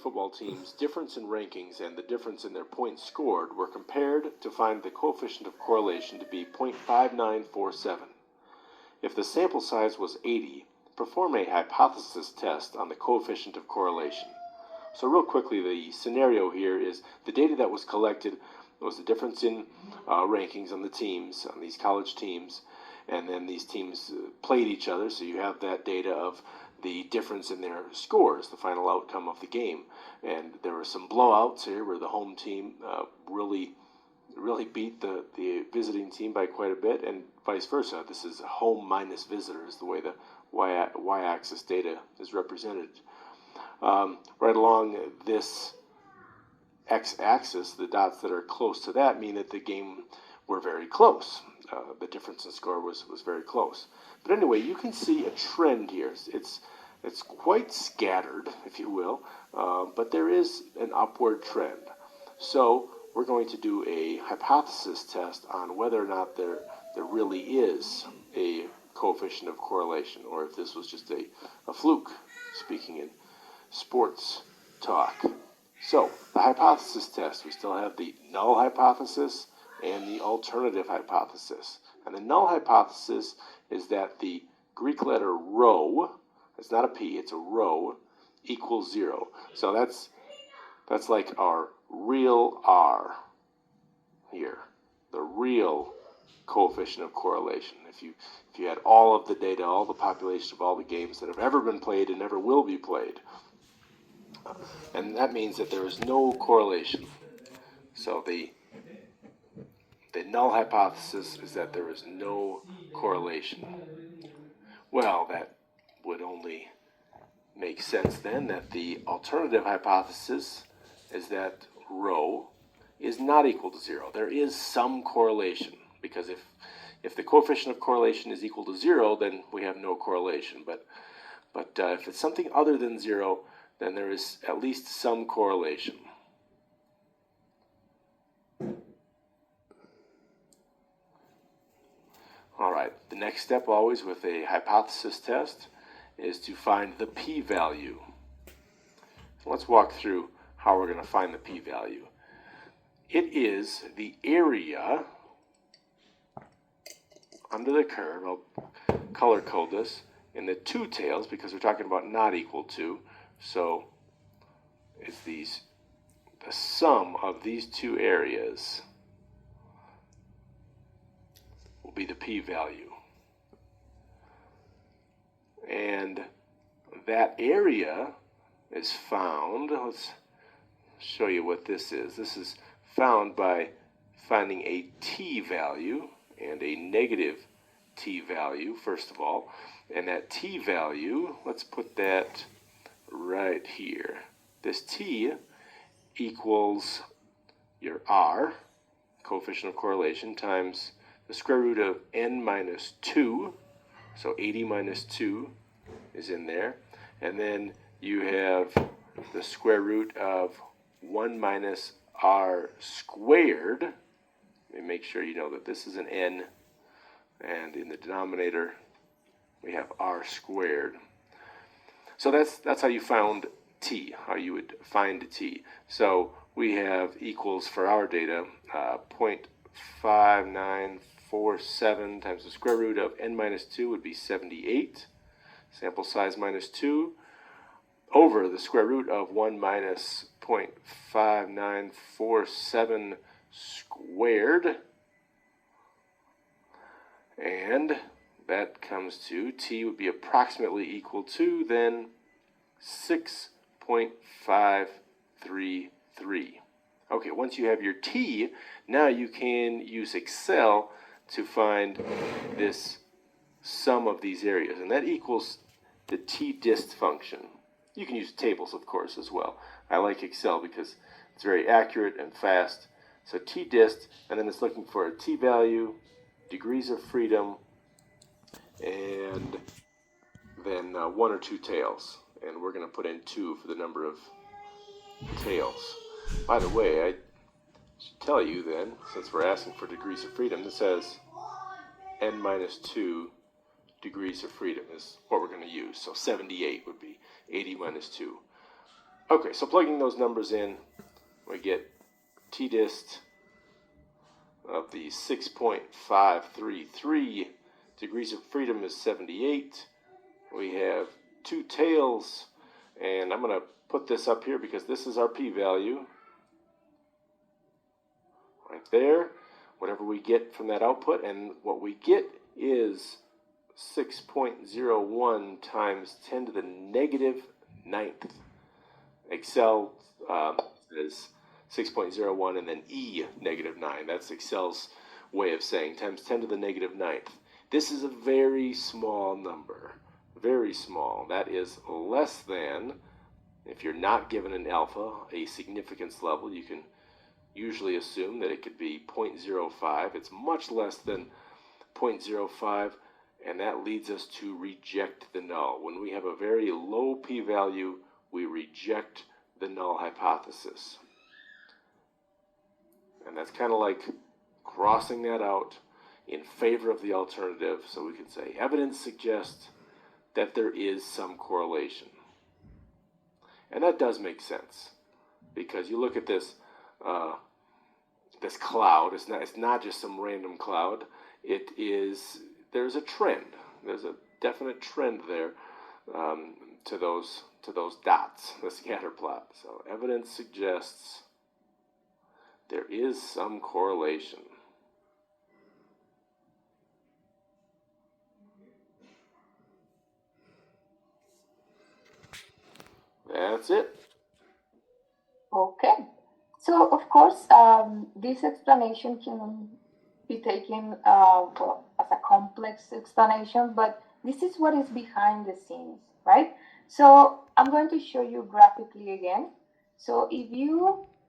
football teams' difference in rankings and the difference in their points scored were compared to find the coefficient of correlation to be 0.5947. If the sample size was 80, perform a hypothesis test on the coefficient of correlation. So real quickly, the scenario here is the data that was collected was the difference in rankings on the teams, on these college teams, and then these teams played each other, so you have that data of the difference in their scores, the final outcome of the game. And there were some blowouts here where the home team really beat the visiting team by quite a bit, and vice versa. This is home minus visitors, the way the y-axis data is represented. Right along this x-axis, the dots that are close to that mean that the game were very close. The difference in score was very close. But anyway, you can see a trend here. It's quite scattered, if you will, but there is an upward trend. So we're going to do a hypothesis test on whether or not there really is a coefficient of correlation, or if this was just a fluke, speaking in sports talk. So the hypothesis test, we still have the null hypothesis and the alternative hypothesis. And the null hypothesis is that the Greek letter rho, it's not a p, it's a rho, equals 0. So that's like our real r here, the real coefficient of correlation. If you had all of the data, all the population of all the games that have ever been played and ever will be played, and that means that there is no correlation. So the null hypothesis is that there is no correlation. Well, that would only make sense then that the alternative hypothesis is that rho is not equal to 0. There is some correlation, because if the coefficient of correlation is equal to 0, then we have no correlation. But if it's something other than 0, then there is at least some correlation. All right, the next step always with a hypothesis test is to find the p-value. So let's walk through how we're going to find the p-value. It is the area under the curve. I'll color code this in the two tails because we're talking about not equal to. So it's the sum of these two areas will be the p-value. And that area is found, let's show you what this is. This is found by finding a t-value and a negative t-value, first of all. And that t-value, let's put that right here. This t equals your r, coefficient of correlation, times the square root of n minus 2. So 80 minus 2 is in there. And then you have the square root of 1 minus r squared. And make sure you know that this is an n, and in the denominator we have r squared. So that's how you found t, how you would find t. So we have equals for our data 0.5947 times the square root of n minus 2 would be 78, sample size minus 2, over the square root of 1 minus 0.5947 squared, and that comes to t would be approximately equal to then 6.533. Okay, once you have your t, now you can use Excel to find this sum of these areas, and that equals the t-dist function. You can use tables, of course, as well. I like Excel because it's very accurate and fast. So t-dist, and then it's looking for a t-value, degrees of freedom, and then 1 or 2 tails. And we're going to put in 2 for the number of tails. By the way, I should tell you then, since we're asking for degrees of freedom, this says n minus 2 degrees of freedom is what we're going to use. So 78 would be 80 minus 2. Okay, so plugging those numbers in, we get T-dist of the 6.533. Degrees of freedom is 78. We have 2 tails, and I'm going to put this up here because this is our p-value. Right there, whatever we get from that output, and what we get is 6.01 times 10 to the negative 9th. Excel says 6.01 and then E negative 9. That's Excel's way of saying times 10 to the negative 9th. This is a very small number. Very small. That is less than, if you're not given an alpha, a significance level, you can usually assume that it could be 0.05. It's much less than 0.05, and that leads us to reject the null. When we have a very low p-value, we reject the null hypothesis. And that's kind of like crossing that out in favor of the alternative. So we can say evidence suggests that there is some correlation. And that does make sense, because you look at this this cloud. It's not just some random cloud. There's a trend. There's a definite trend there to those dots, the scatter plot. So evidence suggests there is some correlation. That's it. Okay. So, of course, this explanation can be taken well, as a complex explanation, but this is what is behind the scenes, right? So I'm going to show you graphically again. So if you